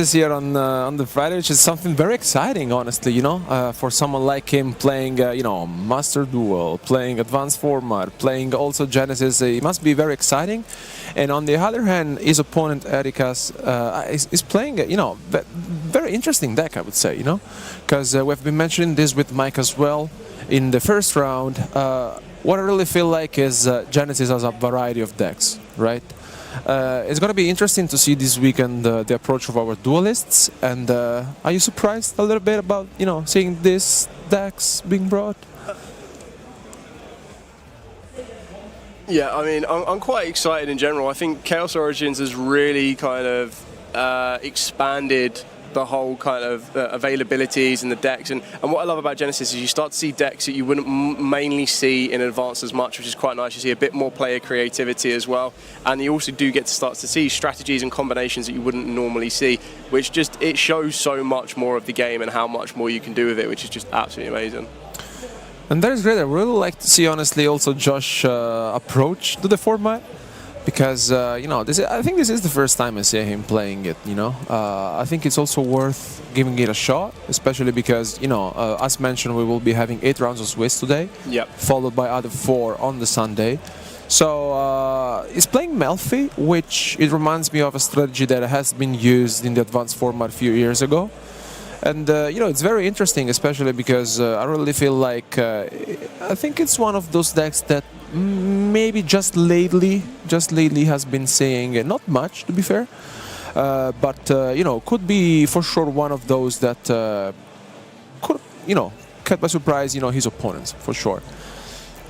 Here on the Friday, which is something very exciting, honestly, you know, for someone like him playing, you know, Master Duel, playing Advanced Format, playing also Genesis. It must be very exciting. And on the other hand, his opponent Erikas is playing, you know, very interesting deck, I would say, you know, because we've been mentioning this with Mike as well in the first round. What I really feel like is Genesis has a variety of decks, right? It's going to be interesting to see this weekend the approach of our duelists. And are you surprised a little bit about, you know, seeing these decks being brought? Yeah, I mean, I'm quite excited in general. I think Chaos Origins has really kind of expanded the whole kind of availabilities and the decks, and what I love about Genesis is you start to see decks that you wouldn't mainly see in Advanced as much, which is quite nice. You see a bit more player creativity as well, and you also do get to start to see strategies and combinations that you wouldn't normally see, which just, it shows so much more of the game and how much more you can do with it, which is just absolutely amazing. And that is great. I really like to see, honestly, also Josh's approach to the format. Because, you know, I think this is the first time I see him playing it, you know. I think it's also worth giving it a shot, especially because, you know, as mentioned, we will be having 8 rounds of Swiss today, followed by other 4 on the Sunday. So he's playing Melffy, which it reminds me of a strategy that has been used in the Advanced format a few years ago. And, you know, it's very interesting, especially because I really feel like I think it's one of those decks that maybe just lately has been saying not much, to be fair, but, you know, could be for sure one of those that could, you know, catch by surprise, you know, his opponents, for sure.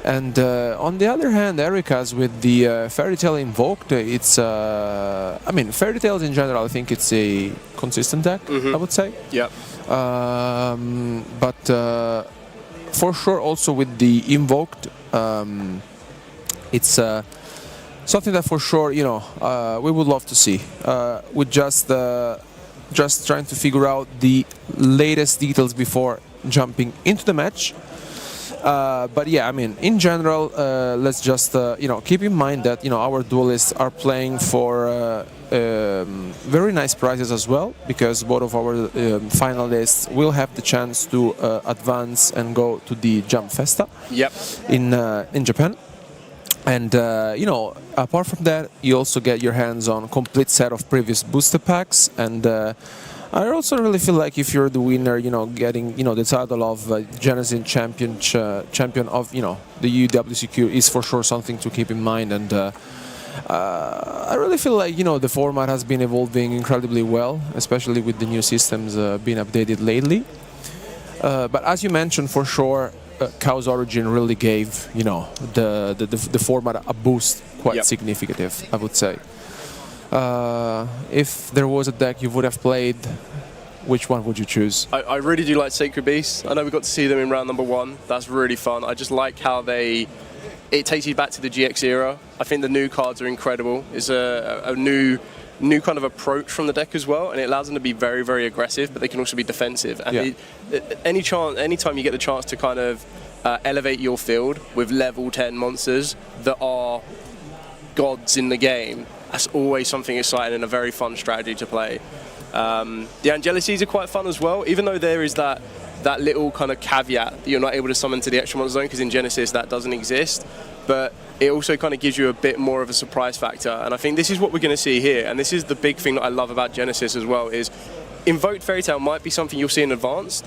And on the other hand, Erikas with the Fairy Tail Invoked, it's, I mean, Fairy Tails in general, I think it's a consistent deck, I would say. Yeah. But for sure also with the Invoked, it's something that for sure, you know, we would love to see. With just trying to figure out the latest details before jumping into the match. But yeah, I mean, in general, let's just, you know, keep in mind that, you know, our duelists are playing for very nice prizes as well, because both of our finalists will have the chance to advance and go to the Jump Festa in Japan. And, you know, apart from that, you also get your hands on a complete set of previous booster packs. And I also really feel like if you're the winner, you know, getting, you know, the title of Genesis champion of, you know, the EUWCQ is for sure something to keep in mind. And I really feel like, you know, the format has been evolving incredibly well, especially with the new systems being updated lately. But as you mentioned, for sure, Chaos Origin really gave, you know, the format a boost quite significant, I would say. If there was a deck you would have played, which one would you choose? I really do like Sacred Beasts. I know we got to see them in round number 1. That's really fun. I just like how it takes you back to the GX era. I think the new cards are incredible. It's a new kind of approach from the deck as well, and it allows them to be very, very aggressive, but they can also be defensive. And anytime you get the chance to kind of elevate your field with level 10 monsters that are gods in the game, that's always something exciting and a very fun strategy to play. The Angelices are quite fun as well, even though there is that little kind of caveat that you're not able to summon to the extra monster zone, because in Genesis that doesn't exist. But it also kind of gives you a bit more of a surprise factor, and I think this is what we're going to see here, and this is the big thing that I love about Genesis as well, is Invoked Fairy Tail might be something you'll see in Advanced.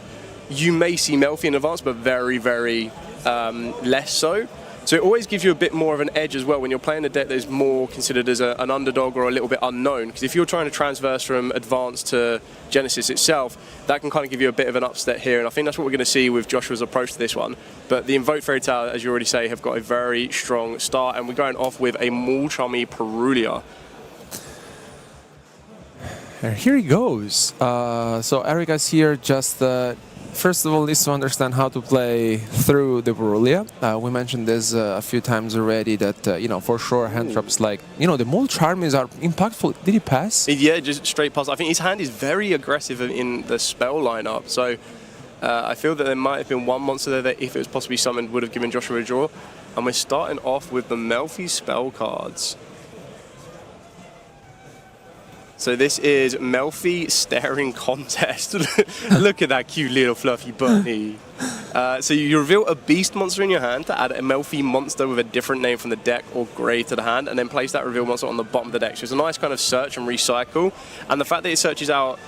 You may see Melffy in Advanced, but very, very less so. So it always gives you a bit more of an edge as well when you're playing a deck that is more considered as an underdog or a little bit unknown. Because if you're trying to transverse from Advanced to Genesis itself, that can kind of give you a bit of an upset here. And I think that's what we're going to see with Joshua's approach to this one. But the Invoked Fairy Tail, as you already say, have got a very strong start. And we're going off with a Mulchummy Perulia. Here he goes. So Erikas here just first of all needs to understand how to play through the Perulia. We mentioned this a few times already, that you know, for sure hand traps like, you know, the Mulcharmies are impactful. Did he pass? Yeah, just straight pass. I think his hand is very aggressive in the spell lineup. So I feel that there might have been one monster there that, if it was possibly summoned, would have given Joshua a draw. And we're starting off with the Melffy spell cards. So this is Melffy Staring Contest. Look at that cute little fluffy bunny. So you reveal a beast monster in your hand to add a Melffy monster with a different name from the deck or grade to the hand, and then place that reveal monster on the bottom of the deck. So it's a nice kind of search and recycle. And the fact that it searches out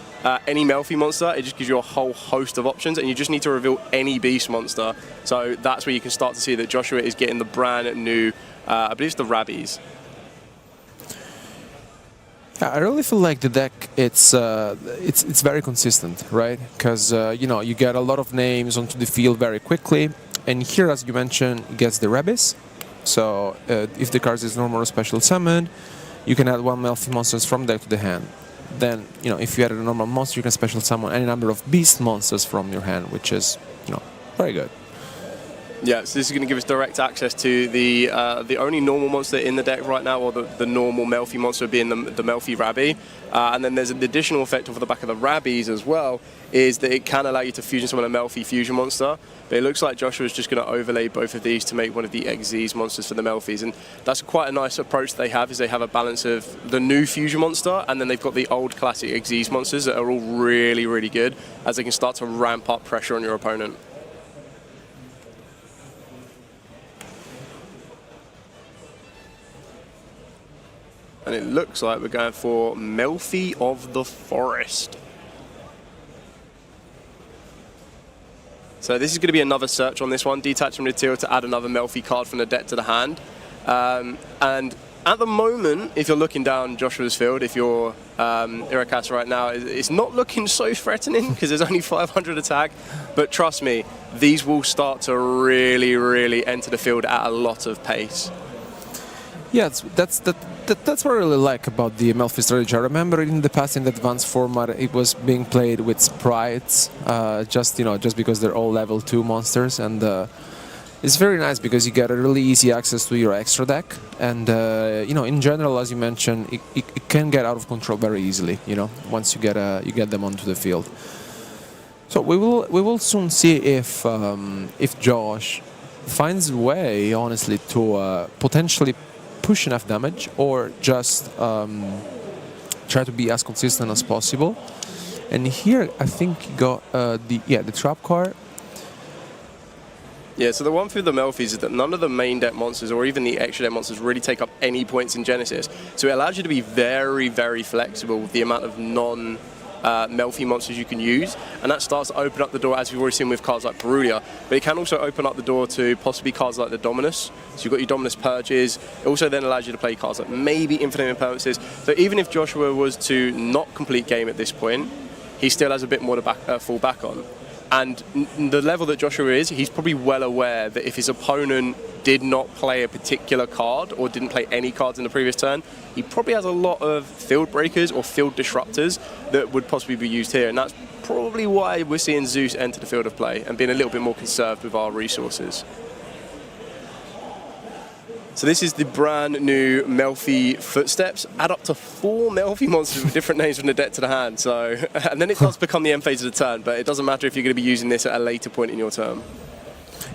any Melffy monster, it just gives you a whole host of options, and you just need to reveal any beast monster. So that's where you can start to see that Joshua is getting the brand new, I believe it's the Rabbies. I really feel like the deck it's very consistent, right? Because you know, you get a lot of names onto the field very quickly, and here, as you mentioned, it gets the Rabbies. So if the card is normal or special summoned, you can add one Melffy monsters from deck to the hand. Then, you know, if you add a normal monster, you can special summon any number of beast monsters from your hand, which is, you know, very good. Yeah, so this is going to give us direct access to the only normal monster in the deck right now, or the normal Melffy monster being the Melffy Rabbi. And then there's an additional effect off the back of the Rabbies as well, is that it can allow you to fusion summon a Melffy fusion monster. But it looks like Joshua is just going to overlay both of these to make one of the XZ's monsters for the Melffys. And that's quite a nice approach they have, is they have a balance of the new fusion monster, and then they've got the old classic XZ's monsters that are all really, really good, as they can start to ramp up pressure on your opponent. And it looks like we're going for Melffy of the Forest. So this is going to be another search on this one. Detach from the tier to add another Melffy card from the deck to the hand. And at the moment, if you're looking down Joshua's field, if you're Erikas right now, it's not looking so threatening because there's only 500 attack. But trust me, these will start to really, really enter the field at a lot of pace. Yeah, that's what I really like about the Melffy strategy. I remember in the past, in the advanced format, it was being played with sprites, just because they're all level 2 monsters, and it's very nice because you get a really easy access to your extra deck, and in general, as you mentioned, it can get out of control very easily. Once you get them onto the field. So we will soon see if Josh finds a way, honestly, to potentially push enough damage, or just try to be as consistent as possible. And here I think he got the trap card. Yeah, so the one through the Melffys is that none of the main deck monsters or even the extra deck monsters really take up any points in Genesis. So it allows you to be very, very flexible with the amount of Melffy monsters you can use, and that starts to open up the door, as we've already seen with cards like Barulia, but it can also open up the door to possibly cards like the Dominus. So you've got your Dominus Purges. It also then allows you to play cards like maybe Infinite Impermanences. So even if Joshua was to not complete game at this point, he still has a bit more to fall back on. And the level that Joshua is, he's probably well aware that if his opponent did not play a particular card or didn't play any cards in the previous turn, he probably has a lot of field breakers or field disruptors that would possibly be used here. And that's probably why we're seeing Zeus enter the field of play and being a little bit more conserved with our resources. So this is the brand new Melffy Footsteps. Add up to 4 Melffy monsters with different names from the deck to the hand. So, and then it does become the end phase of the turn, but it doesn't matter if you're going to be using this at a later point in your turn.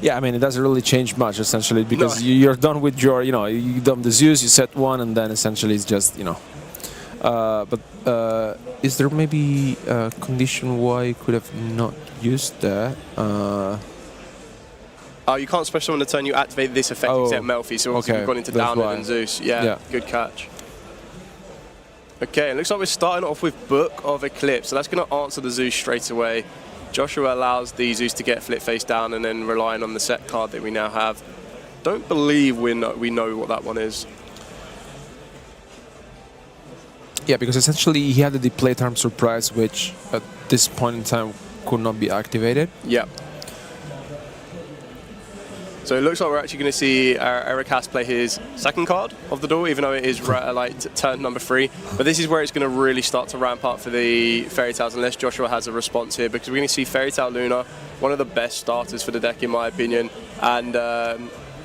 Yeah, I mean, it doesn't really change much, essentially, because you're done with your, you dump the Zeus, you set one, and then essentially it's just, But is there maybe a condition why you could have not used that? You can't special summon the turn you activate this effect except Melffy, so obviously we've gone into Downer than Zeus. Yeah, good catch. Okay, it looks like we're starting off with Book of Eclipse, so that's going to answer the Zeus straight away. Joshua allows the Zeus to get flip face down and then relying on the set card that we now have. Don't believe we know what that one is. Yeah, because essentially he had the Playtime Surprise, which at this point in time could not be activated. Yep. So it looks like we're actually going to see Erikas play his second card of the door, even though it is turn number 3. But this is where it's going to really start to ramp up for the Fairy Tales, unless Joshua has a response here, because we're going to see Fairy Tale Luna, one of the best starters for the deck in my opinion. And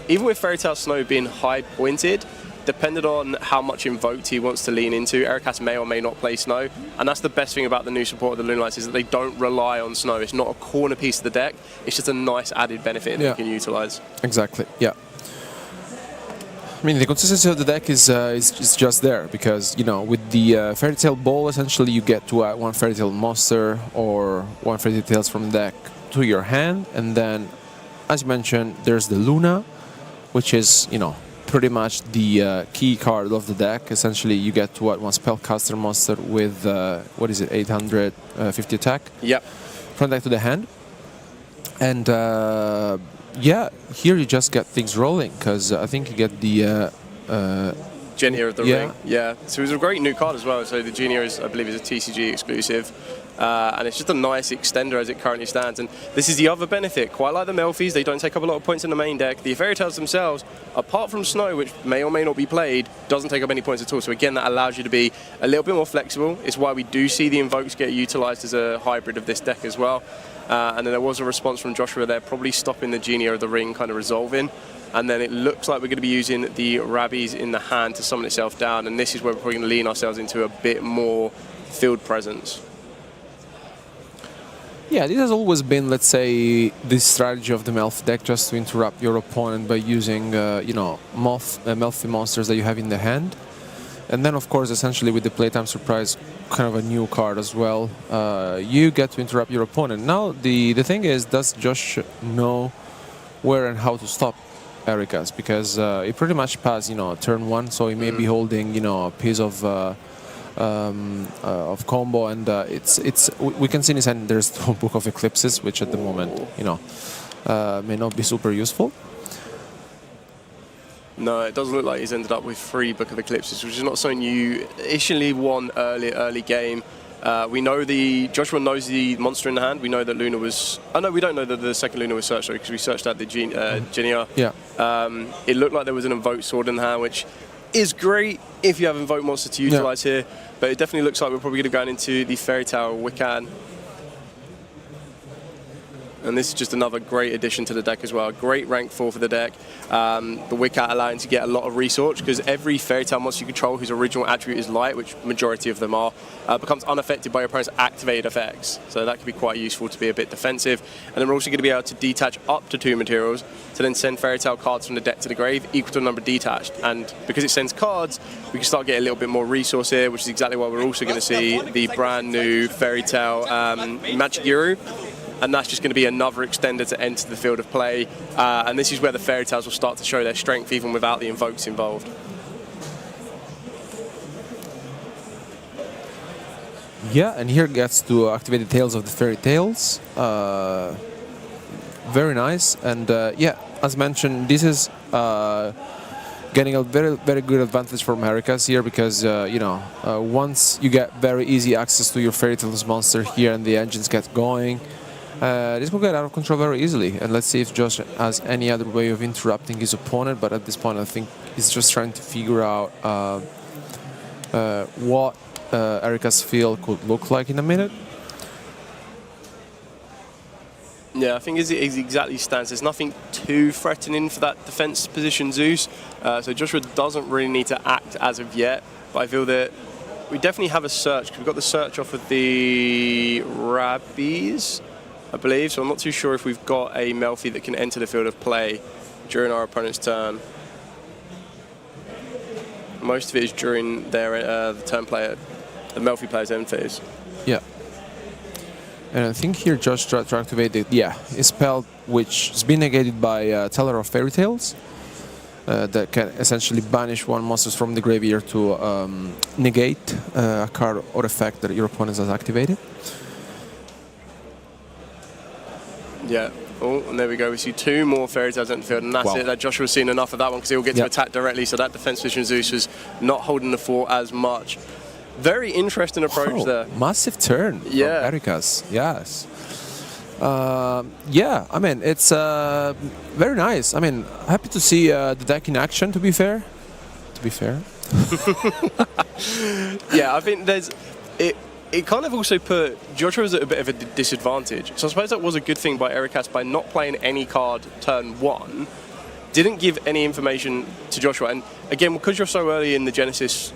even with Fairy Tale Snow being high pointed, depending on how much Invoked he wants to lean into, Erikas may or may not play Snow. And that's the best thing about the new support of the Lunalights, is that they don't rely on Snow. It's not a corner piece of the deck. It's just a nice added benefit that you can utilise. Exactly, yeah. I mean, the consistency of the deck is just there because, you know, with the Fairy Tale Ball, essentially you get to add one Fairy Tale monster or one Fairy Tales from the deck to your hand, and then, as you mentioned, there's the Luna, which is, you know, pretty much the key card of the deck. Essentially, you get to add one Spellcaster monster with, what is it, 850 attack? Yep. From deck to the hand. And yeah, here you just get things rolling because I think you get the Genia of the Ring. Yeah, so it was a great new card as well. So the Genia is, I believe, is a TCG exclusive. And it's just a nice extender as it currently stands. And this is the other benefit. Quite like the Melffys, they don't take up a lot of points in the main deck. The Fairy Tales themselves, apart from Snow, which may or may not be played, doesn't take up any points at all. So again, that allows you to be a little bit more flexible. It's why we do see the Invokes get utilized as a hybrid of this deck as well. And then there was a response from Joshua there, probably stopping the Genia of the Ring kind of resolving. And then it looks like we're going to be using the Rabbies in the hand to summon itself down. And this is where we're probably going to lean ourselves into a bit more field presence. Yeah, this has always been, let's say, the strategy of the Melff deck, just to interrupt your opponent by using, you know, Melffy monsters that you have in the hand. And then, of course, essentially with the Playtime Surprise, kind of a new card as well, you get to interrupt your opponent. Now, the thing is, does Josh know where and how to stop Erikas? Because he pretty much passed, you know, turn one, so he may be holding, you know, a piece of combo, and we can see in his hand there's no Book of Eclipses, which at the moment, you know, may not be super useful. No, it doesn't look like he's ended up with 3 Book of Eclipses, which is not something you initially won early game. We know Joshua knows the monster in the hand. We know that Luna was... Oh no, we don't know that the second Luna was searched, because we searched out the Genia. Yeah. It looked like there was an Invoked Sword in the hand, which is great if you have Invoked monster to utilize here, but it definitely looks like we're probably going to go into the Fairy Tale Wiccan. And this is just another great addition to the deck as well. Great rank 4 for the deck. The Wiccat allowing to get a lot of research, because every Fairy Tale monster you control whose original attribute is light, which majority of them are, becomes unaffected by your opponent's activated effects. So that can be quite useful to be a bit defensive. And then we're also going to be able to detach up to 2 materials to then send Fairy Tale cards from the deck to the grave equal to the number detached. And because it sends cards, we can start getting a little bit more resource here, which is exactly why we're also going to see the brand new Fairy Tale Magic Guru. And that's just going to be another extender to enter the field of play. And this is where the Fairy Tales will start to show their strength even without the Invokes involved. Yeah, and here gets to activate the Tales of the Fairy Tales. Very nice. And yeah, as mentioned, this is getting a very, very good advantage from Erikas here, because, you know, once you get very easy access to your Fairy Tales monster here and the engines get going, this will get out of control very easily. And let's see if Josh has any other way of interrupting his opponent, but at this point I think he's just trying to figure out what Erikas' field could look like in a minute. Yeah, I think as it exactly stands, there's nothing too threatening for that defense position Zeus. So Joshua doesn't really need to act as of yet, but I feel that we definitely have a search, because we've got the search off of the Rabbies, I believe, so I'm not too sure if we've got a Melffy that can enter the field of play during our opponent's turn. Most of it is during their the turn player, the Melffy player's end phase. Yeah. And I think here Josh tried to activate the a spell which has been negated by Teller of Fairy Tales. That can essentially banish one monster from the graveyard to negate a card or effect that your opponent has activated. Yeah. Oh, and there we go. We see 2 more Fairy Tales in the field, and that's it. That Joshua's seen enough of that one, because he'll get to attack directly, so that defense position Zeus was not holding the fort as much. Very interesting approach there. Massive turn from Erikas. Yes. Yeah, I mean, it's very nice. I mean, happy to see the deck in action, to be fair. Yeah, I think there's... It kind of also put Joshua at a bit of a disadvantage. So I suppose that was a good thing by Erikas, by not playing any card turn 1. Didn't give any information to Joshua. And again, because you're so early in the Genesis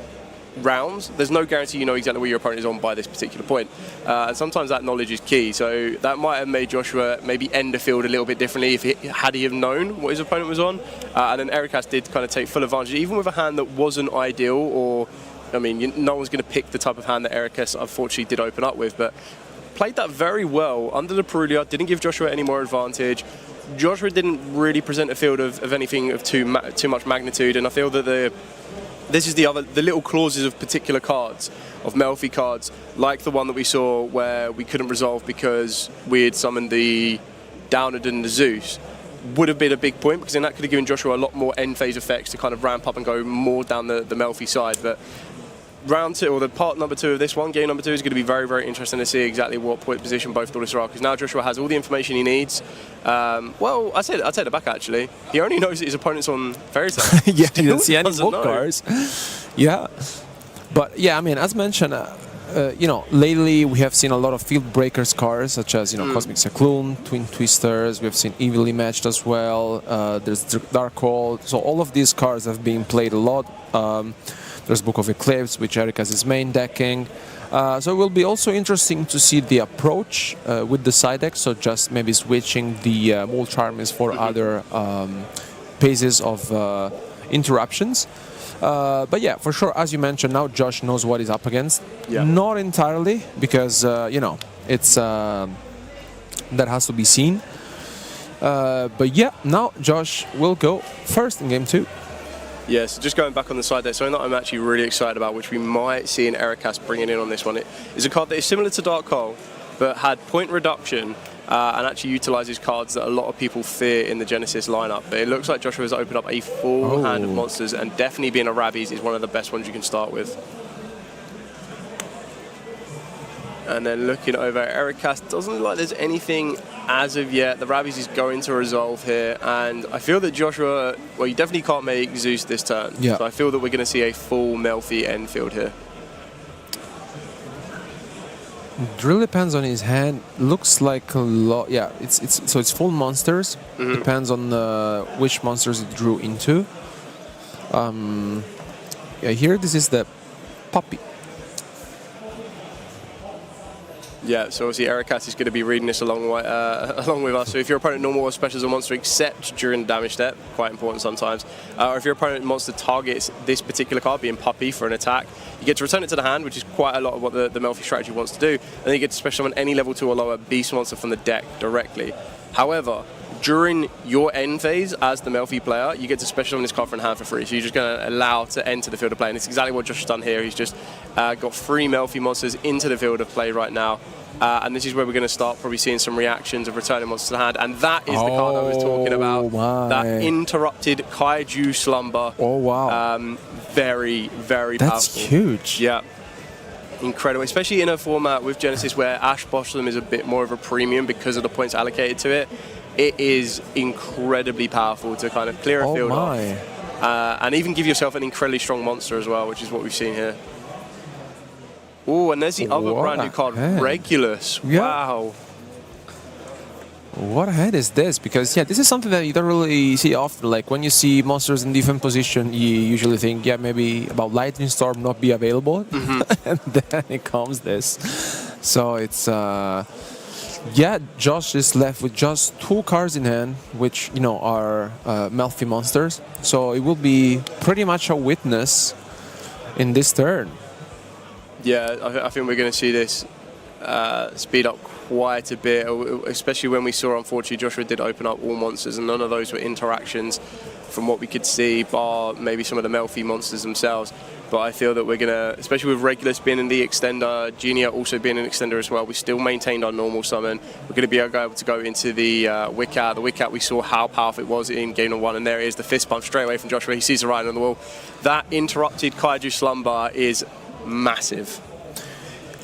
rounds, there's no guarantee you know exactly where your opponent is on by this particular point. And sometimes that knowledge is key. So that might have made Joshua maybe end the field a little bit differently had he have known what his opponent was on. And then Erikas did kind of take full advantage, even with a hand that wasn't ideal, or, I mean, no one's going to pick the type of hand that Erikas unfortunately did open up with, but played that very well under the Perulia, didn't give Joshua any more advantage. Joshua didn't really present a field of anything of too much magnitude, and I feel that this is the little clauses of particular cards, of Melffy cards, like the one that we saw where we couldn't resolve because we had summoned the Downard and the Zeus, would have been a big point, because then that could have given Joshua a lot more end phase effects to kind of ramp up and go more down the Melffy side. But round 2, or the part number 2 of this one, game number 2, is going to be very, very interesting to see exactly what point position both duelists are, because now Joshua has all the information he needs. Well, I'd take it back, actually. He only knows that his opponent's on Fairy Tail. Yeah, he doesn't see any book cards. Yeah. But, yeah, I mean, as mentioned, you know, lately we have seen a lot of Field Breakers cards, such as, you know, Cosmic Cyclone, Twin Twisters. We have seen Evilly Matched as well. There's Darkhold. So all of these cards have been played a lot. There's Book of Eclipse, which Erikas is main decking. So it will be also interesting to see the approach with the side deck, so just maybe switching the Mold Charmers for other phases of interruptions. But yeah, for sure, as you mentioned, now Josh knows what he's up against. Yeah. Not entirely, because, you know, it's that has to be seen. But yeah, now Josh will go first in game 2. Yes, just going back on the side there, something that I'm actually really excited about, which we might see in Erikas bringing in on this one, it is a card that is similar to Darkhold, but had point reduction and actually utilises cards that a lot of people fear in the Genesis lineup. But it looks like Joshua has opened up a full hand of monsters, and definitely being a Rabbies is one of the best ones you can start with. And then looking over at Erikas, doesn't look like there's anything as of yet. The Rabbies is going to resolve here, and I feel that Joshua, well, you definitely can't make Zeus this turn. Yeah. So I feel that we're going to see a full Melffy end field here. It really depends on his hand. Looks like a lot. Yeah, it's full monsters. Depends on which monsters it drew into. Yeah, here this is the puppy. Yeah, so obviously Erikas is going to be reading this along with us. So if your opponent normal or special as a monster except during the damage step, quite important sometimes, or if your opponent monster targets this particular card, being Puppy, for an attack, you get to return it to the hand, which is quite a lot of what the Melffy strategy wants to do, and then you get to special summon any level 2 or lower beast monster from the deck directly. However, during your end phase as the Melffy player, you get to special summon this card from hand for free. So you're just going to allow to enter the field of play, and it's exactly what Josh has done here. He's just got 3 Melffy monsters into the field of play right now. And this is where we're going to start probably seeing some reactions of returning monsters to the hand. And that is the card I was talking about. That interrupted Kaiju Slumber. Oh, wow. Very, very powerful. That's huge. Yeah. Incredible, especially in a format with Genesis where Ash Bottom is a bit more of a premium because of the points allocated to it. It is incredibly powerful to kind of clear a field off. And even give yourself an incredibly strong monster as well, which is what we've seen here. Oh, and there's the other brand new card, Regulus. Yeah. Wow. What a hand is this? Because, yeah, this is something that you don't really see often. Like, when you see monsters in different position, you usually think, yeah, maybe about Lightning Storm not be available. And then it comes this. So it's, yeah, Josh is left with just 2 cards in hand, which, you know, are Melffy monsters. So it will be pretty much a witness in this turn. Yeah, I think we're going to see this speed up quite a bit, especially when we saw, unfortunately, Joshua did open up all monsters, and none of those were interactions from what we could see, bar maybe some of the Melffy monsters themselves. But I feel that we're going to, especially with Regulus being in the extender, Genia also being an extender as well, we still maintained our normal summon. We're going to be able to go into the Wiccat. The Wiccat, we saw how powerful it was in game number 1, and there is the fist pump straight away from Joshua. He sees the writing on the wall. That interrupted Kaiju Slumber is massive.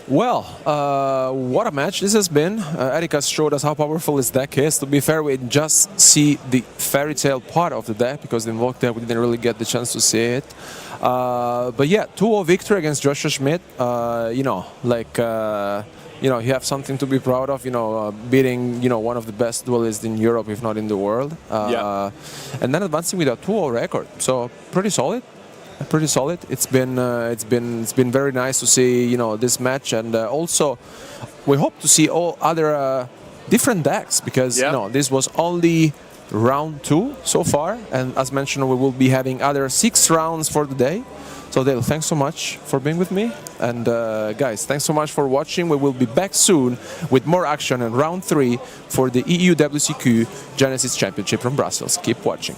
Well, what a match this has been. Erikas showed us how powerful his deck is. To be fair, we just see the Fairy Tail part of the deck, because the Invoked deck we didn't really get the chance to see it. But yeah, 2-0 victory against Joshua Schmidt. You know, like, you know, you have something to be proud of, you know, beating, you know, one of the best duelists in Europe, if not in the world. And then advancing with a 2-0 record. So, pretty solid. pretty solid. It's been very nice to see, you know, this match, and also we hope to see all other different decks, because you know, this was only round 2 so far, and as mentioned, we will be having other 6 rounds for the day. So Dale, thanks so much for being with me, and guys, thanks so much for watching. We will be back soon with more action in round 3 for the EUWCQ Genesis Championship from Brussels. Keep watching.